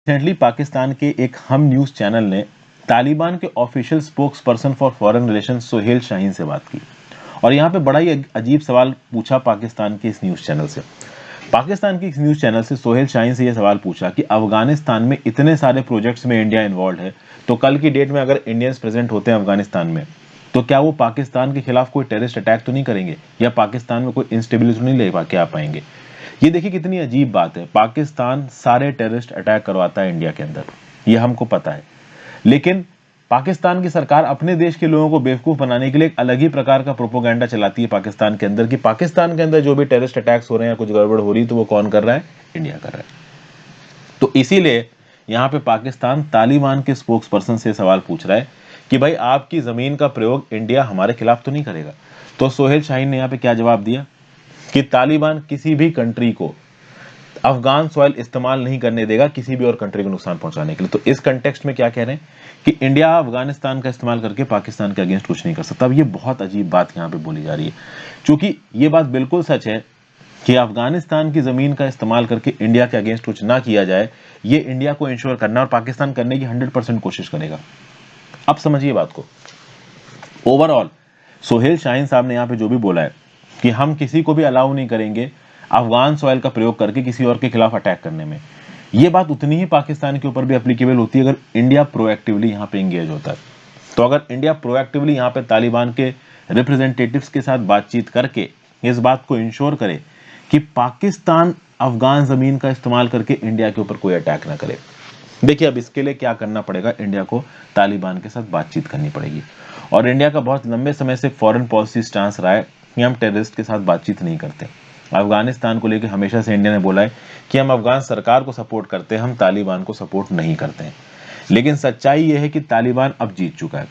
Recently Pakistan के एक हम न्यूज़ चैनल ने तालिबान के official spokes person for foreign relations Sohail Shaheen से बात की और यहाँ पे बड़ा ही अजीब सवाल पूछा पाकिस्तान के इस न्यूज़ चैनल से। पाकिस्तान के इस न्यूज़ चैनल से सोहेल शाहीन से यह सवाल पूछा कि अफगानिस्तान में इतने सारे प्रोजेक्ट्स में इंडिया इन्वॉल्व है, तो कल की डेट में अगर इंडियंस प्रेजेंट होते हैं अफगानिस्तान में, तो क्या वो पाकिस्तान के खिलाफ कोई टेररिस्ट अटैक तो नहीं करेंगे या पाकिस्तान में कोई इंस्टेबिलिटी तो नहीं ले के आ पाएंगे। ये देखिए कितनी अजीब बात है। पाकिस्तान सारे टेररिस्ट अटैक करवाता है इंडिया के अंदर, ये हमको पता है, लेकिन पाकिस्तान की सरकार अपने देश के लोगों को बेवकूफ बनाने के लिए एक अलग ही प्रकार का प्रोपोगंडा चलाती है पाकिस्तान के अंदर कि पाकिस्तान के अंदर जो भी टेररिस्ट अटैक्स हो रहे हैं, कुछ गड़बड़ हो रही है, तो वो कौन कर रहा है? इंडिया कर रहा है। तो इसीलिए यहां पे पाकिस्तान तालिबान के स्पोक्स पर्सन से सवाल पूछ रहा है कि भाई आपकी जमीन का प्रयोग इंडिया हमारे खिलाफ तो नहीं करेगा। तो सोहेल शाहीन ने यहां पे क्या जवाब दिया कि तालिबान किसी भी कंट्री को अफगान सॉइल इस्तेमाल नहीं करने देगा किसी भी और कंट्री को नुकसान पहुंचाने के लिए। तो इस कंटेक्स्ट में क्या कह रहे हैं कि इंडिया अफगानिस्तान का इस्तेमाल करके पाकिस्तान के अगेंस्ट कुछ नहीं कर सकता। अब ये बहुत अजीब बात यहां पे बोली जा रही है, क्योंकि ये बात बिल्कुल सच है कि अफगानिस्तान की जमीन का इस्तेमाल करके इंडिया के अगेंस्ट कुछ ना किया जाए, ये इंडिया को इंश्योर करना और पाकिस्तान करने की 100% कोशिश करेगा। अब समझिए बात को। ओवरऑल सोहेल शाहीन साहब ने यहां पे जो भी बोला है कि हम किसी को भी अलाउ नहीं करेंगे अफगान सॉइल का प्रयोग करके किसी और के खिलाफ अटैक करने में, यह बात उतनी ही पाकिस्तान के ऊपर भी एप्लीकेबल होती है अगर इंडिया प्रोएक्टिवली यहां पे एंगेज होता है। तो अगर इंडिया प्रोएक्टिवली यहां पे तालिबान के रिप्रेजेंटेटिव्स के साथ बातचीत करके इस बात को इंश्योर करे कि पाकिस्तान अफगान जमीन का इस्तेमाल करके इंडिया के ऊपर कोई अटैक ना करे। देखिए अब इसके लिए क्या करना पड़ेगा, इंडिया को तालिबान के साथ बातचीत करनी पड़ेगी। और इंडिया का बहुत लंबे समय से फॉरेन पॉलिसी स्टांस रहा है कि हम टेररिस्ट के साथ बातचीत नहीं करते। अफगानिस्तान को लेकर हमेशा से इंडिया ने बोला है कि हम अफगान सरकार को सपोर्ट करते हैं, हम तालिबान को सपोर्ट नहीं करते हैं। लेकिन सच्चाई यह है कि तालिबान अब जीत चुका है।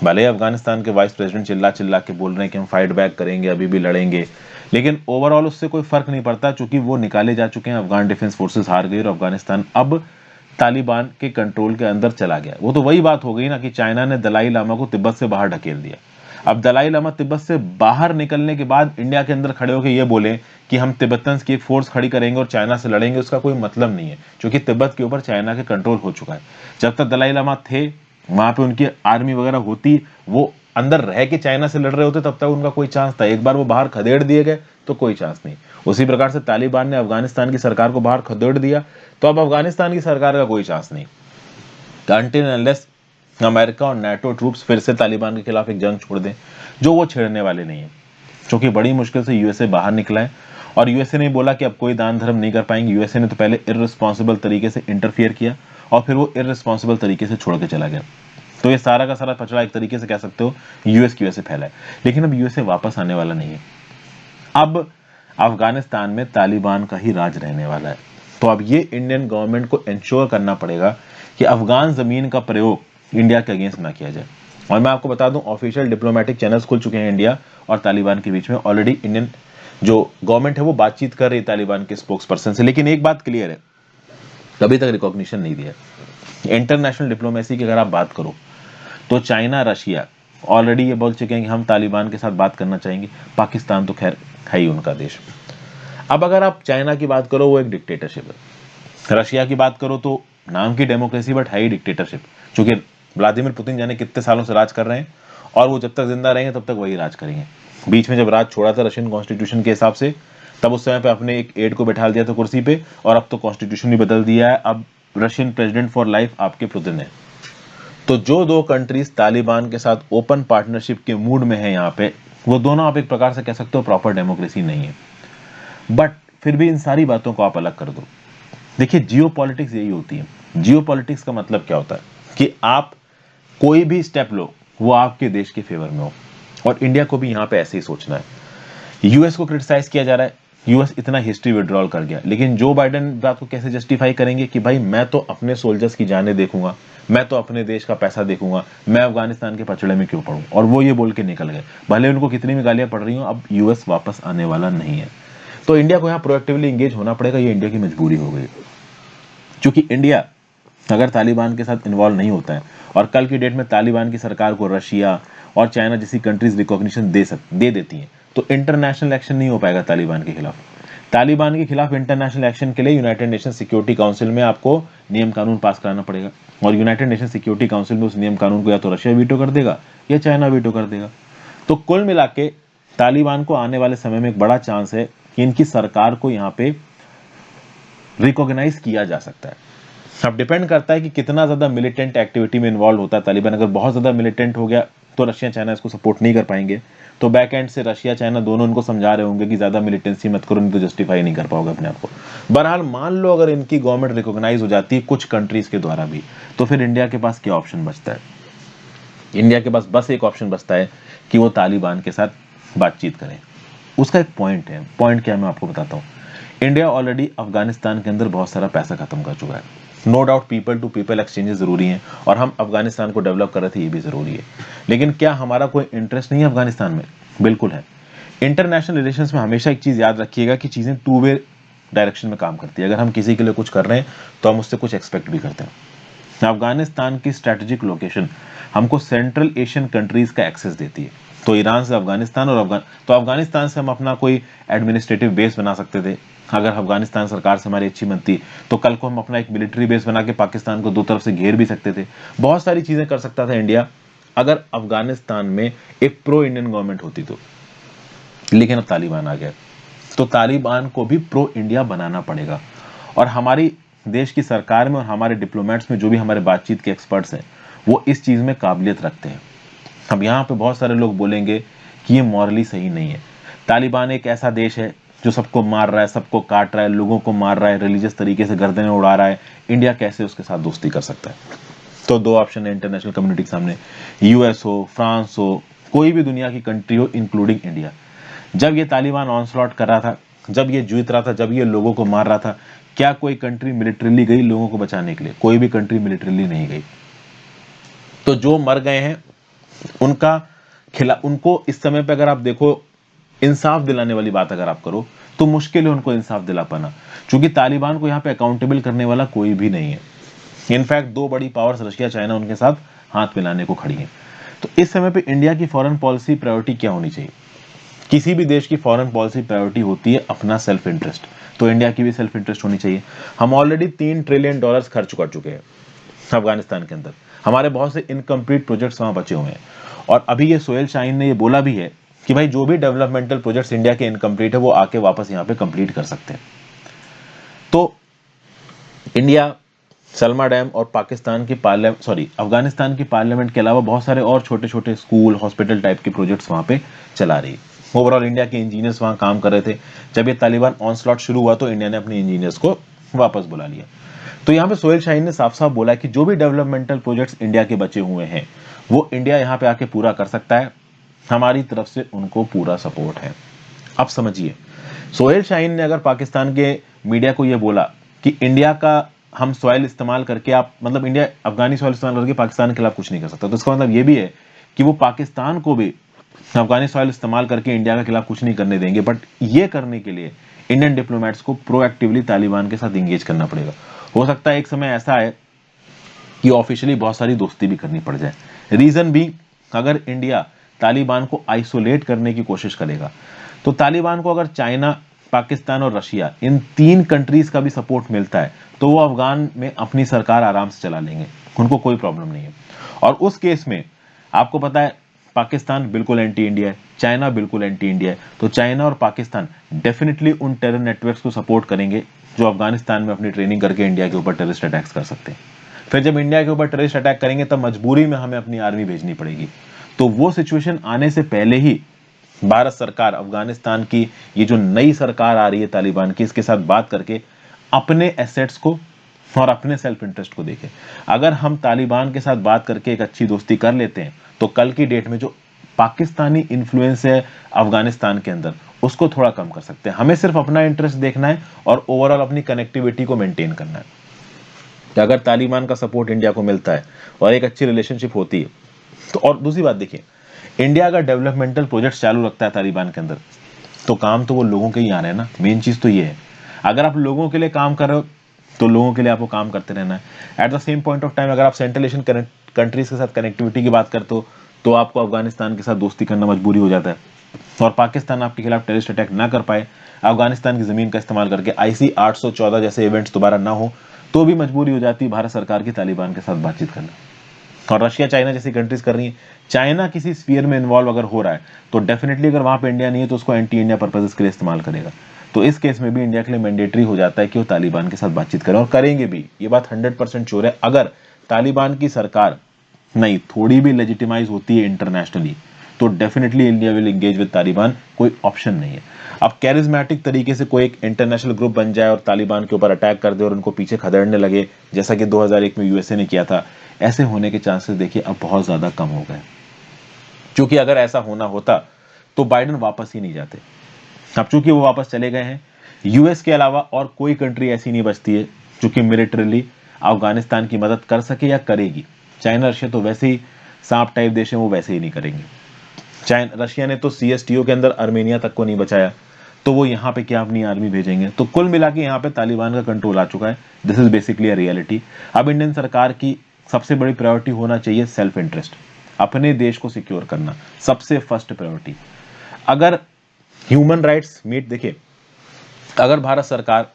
भले अफगानिस्तान के वाइस प्रेसिडेंट चिल्ला चिल्ला के बोल रहे हैं कि हम फाइट बैक करेंगे, अभी भी लड़ेंगे, लेकिन ओवरऑल उससे कोई फर्क नहीं पड़ता, क्योंकि वो निकाले जा चुके हैं। अफगान डिफेंस फोर्सेस हार गई और अफगानिस्तान अब तालिबान के कंट्रोल के अंदर चला गया। वो तो वही बात हो गई ना कि चाइना ने दलाई लामा को तिब्बत से बाहर ढकेल दिया। अब दलाई लामा तिब्बत से बाहर निकलने के बाद इंडिया के अंदर खड़े होकर ये बोले कि हम तिब्बतन्स की एक फोर्स खड़ी करेंगे और चाइना से लड़ेंगे, उसका कोई मतलब नहीं है, क्योंकि तिब्बत के ऊपर चाइना के कंट्रोल हो चुका है। जब तक दलाई लामा थे वहां पे उनकी आर्मी वगैरह होती, वो अंदर रह के चाइना से लड़ रहे होते, तब तक उनका कोई चांस था। एक बार वो बाहर खदेड़ दिए गए तो कोई चांस नहीं। उसी प्रकार से तालिबान ने अफगानिस्तान की सरकार को बाहर खदेड़ दिया, तो अब अफगानिस्तान की सरकार का कोई चांस नहीं। अनटिल अनलेस अमेरिका और नाटो ट्रूप्स फिर से तालिबान के खिलाफ एक जंग छोड़ दें, जो वो छेड़ने वाले नहीं है, क्योंकि बड़ी मुश्किल से यूएसए बाहर निकला है। और यूएसए ने बोला कि अब कोई दान धर्म नहीं कर पाएंगे। यूएसए ने तो पहले इररिस्पॉन्सिबल तरीके से इंटरफियर किया और फिर वो इररिस्पॉन्सिबल तरीके से छोड़ के चला गया। तो ये सारा का सारा पचड़ा एक तरीके से कह सकते हो यूएस की वजह से फैला है। लेकिन अब यूएसए वापस आने वाला नहीं है। अब अफगानिस्तान में तालिबान का ही राज रहने वाला है। तो अब ये इंडियन गवर्नमेंट को इंश्योर करना पड़ेगा कि अफगान जमीन का प्रयोग इंडिया के अगेंस्ट ना किया जाए। और मैं आपको बता दूं, ऑफिशियल डिप्लोमेटिक चैनल्स खुल चुके हैं इंडिया और तालिबान के बीच में। ऑलरेडी इंडियन जो गवर्नमेंट है वो बातचीत कर रही है तालिबान के स्पोक्स पर्सन से। लेकिन एक बात क्लियर है, कभी तक रिकॉग्निशन नहीं दिया। इंटरनेशनल डिप्लोमेसी की अगर आप बात करो तो चाइना, रशिया ऑलरेडी ये बोल चुके हैं कि हम तालिबान के साथ बात करना चाहेंगे। पाकिस्तान तो खैर है ही उनका देश। अब अगर आप चाइना की बात करो, वो एक डिक्टेटरशिप है। रशिया की बात करो तो नाम की डेमोक्रेसी बट है ही डिक्टेटरशिप, क्योंकि व्लादिमीर पुतिन जाने कितने सालों से राज कर रहे हैं और वो जब तक जिंदा रहेंगे तब तक वही राज करेंगे। बीच में जब राज छोड़ा था रशियन कॉन्स्टिट्यूशन के हिसाब से, तब उस समय पे अपने एक एड को बैठा दिया था कुर्सी पे, और अब तो कॉन्स्टिट्यूशन भी बदल दिया है। अब रशियन प्रेसिडेंट फॉर लाइफ आपके पुतिन है। तो जो दो कंट्रीज तालिबान के साथ ओपन पार्टनरशिप के मूड में है यहाँ पे, वो दोनों आप एक प्रकार से कह सकते हो प्रॉपर डेमोक्रेसी नहीं है। बट फिर भी इन सारी बातों को आप अलग कर दो। देखिए जियो पॉलिटिक्स यही होती है। जियो पॉलिटिक्स का मतलब क्या होता है कि आप कोई भी स्टेप लो वो आपके देश के फेवर में हो, और इंडिया को भी यहाँ पे ऐसे ही सोचना है। यूएस को क्रिटिसाइज किया जा रहा है, यूएस इतना हिस्ट्री विड्रॉल कर गया, लेकिन जो बाइडेन बात को कैसे जस्टिफाई करेंगे कि भाई मैं तो अपने सोल्जर्स की जानें देखूंगा, मैं तो अपने देश का पैसा देखूंगा, मैं अफगानिस्तान के पचड़े में क्यों पड़ूं। और वो ये बोल के निकल गए, भले उनको कितनी भी गालियां पड़ रही हो, अब यूएस वापस आने वाला नहीं है। तो इंडिया को यहाँ प्रोएक्टिवली एंगेज होना पड़ेगा, ये इंडिया की मजबूरी हो गई। क्योंकि इंडिया अगर तालिबान के साथ इन्वॉल्व नहीं होता है और कल की डेट में तालिबान की सरकार को रशिया और चाइना जैसी कंट्रीज रिकॉग्निशन दे देती हैं, तो इंटरनेशनल एक्शन नहीं हो पाएगा तालिबान के खिलाफ। तालिबान के खिलाफ इंटरनेशनल एक्शन के लिए यूनाइटेड नेशन सिक्योरिटी काउंसिल में आपको नियम कानून पास कराना पड़ेगा, और यूनाइटेड नेशन सिक्योरिटी काउंसिल में उस नियम कानून को या तो रशिया वीटो कर देगा या चाइना वीटो कर देगा। तो कुल मिला के तालिबान को आने वाले समय में एक बड़ा चांस है कि इनकी सरकार को यहाँ पे रिकॉग्नाइज किया जा सकता है। अब डिपेंड करता है कि कितना ज्यादा मिलिटेंट एक्टिविटी में इन्वॉल्व होता है तालिबान। अगर बहुत ज्यादा मिलिटेंट हो गया तो रशिया चाइना इसको सपोर्ट नहीं कर पाएंगे, तो बैक एंड से रशिया चाइना दोनों इनको समझा रहे होंगे कि ज्यादा मिलिटेंसी मत करो, नहीं तो जस्टिफाई नहीं कर पाओगे अपने आप को। बहरहाल मान लो अगर इनकी गवर्नमेंट रिकॉग्नाइज हो जाती है कुछ कंट्रीज के द्वारा भी, तो फिर इंडिया के पास क्या ऑप्शन बचता है? इंडिया के पास बस एक ऑप्शन बचता है कि वो तालिबान के साथ बातचीत करें। उसका एक पॉइंट है, पॉइंट क्या है मैं आपको बताता हूँ। इंडिया ऑलरेडी अफगानिस्तान के अंदर बहुत सारा पैसा खत्म कर चुका है। No doubt people to people exchanges जरूरी हैं, और हम अफगानिस्तान को डेवलप कर रहे थे, ये भी जरूरी है। लेकिन क्या हमारा कोई इंटरेस्ट नहीं है अफगानिस्तान में? बिल्कुल है। इंटरनेशनल रिलेशंस में हमेशा एक चीज याद रखिएगा कि चीजें टू वे डायरेक्शन में काम करती है। अगर हम किसी के लिए कुछ कर रहे हैं तो हम उससे कुछ एक्सपेक्ट भी करते हैं। अफगानिस्तान की स्ट्रेटेजिक लोकेशन हमको सेंट्रल एशियन कंट्रीज का एक्सेस देती है। तो ईरान से अफगानिस्तान और तो अफगानिस्तान से हम अपना कोई एडमिनिस्ट्रेटिव बेस बना सकते थे। अगर अफगानिस्तान सरकार से हमारी अच्छी बनती तो कल को हम अपना एक मिलिट्री बेस बना के पाकिस्तान को दो तरफ से घेर भी सकते थे। बहुत सारी चीजें कर सकता था इंडिया अगर अफगानिस्तान में एक प्रो इंडियन गवर्नमेंट होती तो। लेकिन अब तालिबान आ गया, तो तालिबान को भी प्रो इंडिया बनाना पड़ेगा। और हमारी देश की सरकार में और हमारे डिप्लोमेट्स में जो भी हमारे बातचीत के एक्सपर्ट्स हैं वो इस चीज में काबिलियत रखते हैं। अब यहाँ पे बहुत सारे लोग बोलेंगे कि ये मॉरली सही नहीं है। तालिबान एक ऐसा देश है जो सबको मार रहा है, सबको काट रहा है, लोगों को मार रहा है, रिलीजियस तरीके से गर्दनें उड़ा रहा है। इंडिया कैसे उसके साथ दोस्ती कर सकता है? तो दो ऑप्शन है इंटरनेशनल कम्युनिटी के सामने, यूएस हो, फ्रांस हो, कोई भी दुनिया की कंट्री हो इंक्लूडिंग इंडिया। जब ये तालिबान ऑनस्लॉट कर रहा था, जब ये जीत रहा था, जब ये लोगों को मार रहा था, क्या कोई कंट्री मिलिट्रीली गई लोगों को बचाने के लिए? कोई भी कंट्री मिलिट्रीली नहीं गई। तो जो मर गए हैं उनको इस समय पे अगर आप देखो इंसाफ दिलाने वाली बात अगर आप करो तो मुश्किल है उनको इंसाफ दिला पाना, क्योंकि तालिबान को यहाँ पे अकाउंटेबल करने वाला कोई भी नहीं है। इनफैक्ट दो बड़ी पावर्स रशिया चाइना उनके साथ हाथ मिलाने को खड़ी हैं। तो इस समय पे इंडिया की फॉरेन पॉलिसी प्रायोरिटी क्या होनी चाहिए? किसी भी देश की फॉरेन पॉलिसी प्रायोरिटी होती है अपना सेल्फ इंटरेस्ट, तो इंडिया की भी सेल्फ इंटरेस्ट होनी चाहिए। हम ऑलरेडी $3 ट्रिलियन खर्च कर चुके हैं अफगानिस्तान के अंदर। हमारे बहुत से इनकम्प्लीट प्रोजेक्ट्स वहां बचे हुए हैं, और अभी ये सोहेल शाहीन ने ये बोला भी है कि भाई जो भी डेवलपमेंटल प्रोजेक्ट्स इंडिया के इनकम्प्लीट है वो आके वापस यहाँ पे कंप्लीट कर सकते हैं। तो इंडिया सलमा डैम और अफगानिस्तान की पार्लियामेंट के अलावा बहुत सारे और छोटे छोटे स्कूल, हॉस्पिटल टाइप के प्रोजेक्ट्स वहां पे चला रही है। ओवरऑल इंडिया के इंजीनियर्स वहां काम कर रहे थे। जब ये तालिबान ऑनस्लॉट शुरू हुआ तो इंडिया ने अपने इंजीनियर्स को वापस बुला लिया। तो यहाँ पे सोहेल शाहीन ने साफ साफ बोला कि जो भी डेवलपमेंटल प्रोजेक्ट्स इंडिया के बचे हुए हैं वो इंडिया यहाँ पे आके पूरा कर सकता है। हमारी तरफ से उनको पूरा सपोर्ट है। अब समझिए, सोहेल शाहीन ने अगर पाकिस्तान के मीडिया को यह बोला कि इंडिया का हम सॉइल इस्तेमाल करके मतलब इंडिया अफगानी सॉइल इस्तेमाल करके पाकिस्तान के खिलाफ कुछ नहीं कर सकता, तो इसका मतलब यह भी है कि वो पाकिस्तान को भी अफगानी सॉइल इस्तेमाल करके इंडिया के खिलाफ कुछ नहीं करने देंगे। बट ये करने के लिए इंडियन डिप्लोमेट्स को प्रोएक्टिवली तालिबान के साथ इंगेज करना पड़ेगा। हो सकता है एक समय ऐसा है कि ऑफिशियली बहुत सारी दोस्ती भी करनी पड़ जाए। रीजन भी, अगर इंडिया तालिबान को आइसोलेट करने की कोशिश करेगा तो तालिबान को अगर चाइना, पाकिस्तान और रशिया इन 3 कंट्रीज का भी सपोर्ट मिलता है तो वो अफगान में अपनी सरकार आराम से चला लेंगे, उनको कोई प्रॉब्लम नहीं है। और उस केस में आपको पता है पाकिस्तान बिल्कुल एंटी इंडिया है, चाइना बिल्कुल एंटी इंडिया है, तो चाइना और पाकिस्तान डेफिनेटली उन टेरर नेटवर्क्स को सपोर्ट करेंगे जो अफगानिस्तान में अपनी ट्रेनिंग करके इंडिया के ऊपर टेररिस्ट अटैक्स कर सकते हैं। फिर जब इंडिया के ऊपर टेररिस्ट अटैक करेंगे तब मजबूरी में हमें अपनी आर्मी भेजनी पड़ेगी। तो वो सिचुएशन आने से पहले ही भारत सरकार अफगानिस्तान की ये जो नई सरकार आ रही है तालिबान की, इसके साथ बात करके अपने एसेट्स को और अपने सेल्फ इंटरेस्ट को देखे। अगर हम तालिबान के साथ बात करके एक अच्छी दोस्ती कर लेते हैं तो कल की डेट में जो पाकिस्तानी इन्फ्लुएंस है अफगानिस्तान के अंदर उसको थोड़ा कम कर सकते हैं। हमें सिर्फ अपना इंटरेस्ट देखना है और ओवरऑल अपनी कनेक्टिविटी को मेंटेन करना है। तो अगर तालिबान का सपोर्ट इंडिया को मिलता है और एक अच्छी रिलेशनशिप होती है तो, और दूसरी बात देखिए, इंडिया का डेवलपमेंटल प्रोजेक्ट चालू रखता है तालिबान के अंदर तो काम तो वो लोगों के ही आ रहे हैं ना। मेन चीज तो ये है, अगर आप लोगों के लिए काम कर रहे हो तो लोगों के लिए आपको काम करते रहना है। At the same point of time अगर आप सेंट्रल एशियन कंट्रीज के साथ कनेक्टिविटी की बात करते हो तो आपको अफगानिस्तान के साथ दोस्ती करना मजबूरी हो जाता है, और पाकिस्तान आपके खिलाफ टेररिस्ट अटैक ना कर पाए, अफगानिस्तान की जमीन का इस्तेमाल करके IC 814 जैसे इवेंट्स दोबारा ना हो, तो भी मजबूरी हो जाती है भारत सरकार की तालिबान के साथ बातचीत करना। और रशिया चाइना जैसी कंट्रीज कर रही है। चाइना किसी स्फीयर में इन्वॉल्व अगर हो रहा है तो डेफिनेटली अगर वहां पे इंडिया नहीं है तो उसको एंटी इंडिया पर्पसेस के लिए इस्तेमाल करेगा। तो इस केस में भी इंडिया के लिए मैंडेटरी हो जाता है कि वो तालिबान के साथ बातचीत करें, और करेंगे भी। ये बात 100% श्योर है। अगर तालिबान की सरकार नहीं थोड़ी भी लेजिटिमाइज होती है इंटरनेशनली तो definitely India will engage with Taliban, कोई ऑप्शन नहीं है। अब कैरिज्मेटिक तरीके से कोई एक इंटरनेशनल ग्रुप बन जाए और तालिबान के ऊपर अटैक कर दे और उनको पीछे खदेड़ने लगे, जैसा कि 2001 में यूएसए ने किया था, ऐसे होने के चांसेस देखिए अब बहुत ज्यादा कम हो गए। क्योंकि अगर ऐसा होना होता तो बाइडेन वापस ही नहीं जाते। अब चूंकि वो वापस चले गए हैं, यूएस के अलावा और कोई कंट्री ऐसी नहीं बचती है जो कि मिलिटरीली अफगानिस्तान की मदद कर सके या करेगी। चाइना रशिया तो वैसे ही सांप टाइप देश है, वो वैसे ही नहीं करेंगे। चाइना रशिया ने तो सीएसटीओ के अंदर आर्मेनिया तक को नहीं बचाया, तो वो यहाँ पे क्या अपनी आर्मी भेजेंगे। तो कुल मिला के यहाँ पे तालिबान का कंट्रोल आ चुका है। This is basically a reality. अब इंडियन सरकार की सबसे बड़ी प्रायोरिटी होना चाहिए सेल्फ इंटरेस्ट, अपने देश को सिक्योर करना सबसे फर्स्ट प्रायोरिटी। अगर ह्यूमन राइट्स मीट देखिए, अगर भारत सरकार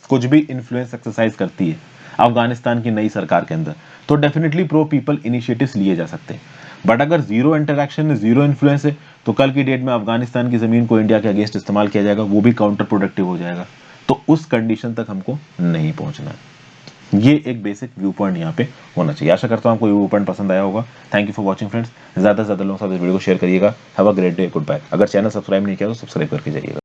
कुछ भी इन्फ्लुएंस एक्सरसाइज करती है अफगानिस्तान की नई सरकार के अंदर तो डेफिनेटली प्रो पीपल इनिशिएटिव्स लिए जा सकते हैं। बट अगर जीरो इंटरैक्शन है, जीरो इन्फ्लुएंस है, तो कल की डेट में अफगानिस्तान की जमीन को इंडिया के अगेंस्ट इस्तेमाल किया जाएगा, वो भी काउंटर प्रोडक्टिव हो जाएगा। तो उस कंडीशन तक हमको नहीं पहुंचना है। ये एक बेसिक व्यू पॉइंट यहाँ पे होना चाहिए। आशा करता हूँ आपको व्यू पॉइंट पसंद आया होगा। Thank you for watching friends. ज्यादा से ज्यादा लोगों के साथ इस वीडियो को शेयर करिएगा। Have a great day, good bye. अगर चैनल सब्सक्राइब नहीं किया तो सब्सक्राइब करके जाइएगा।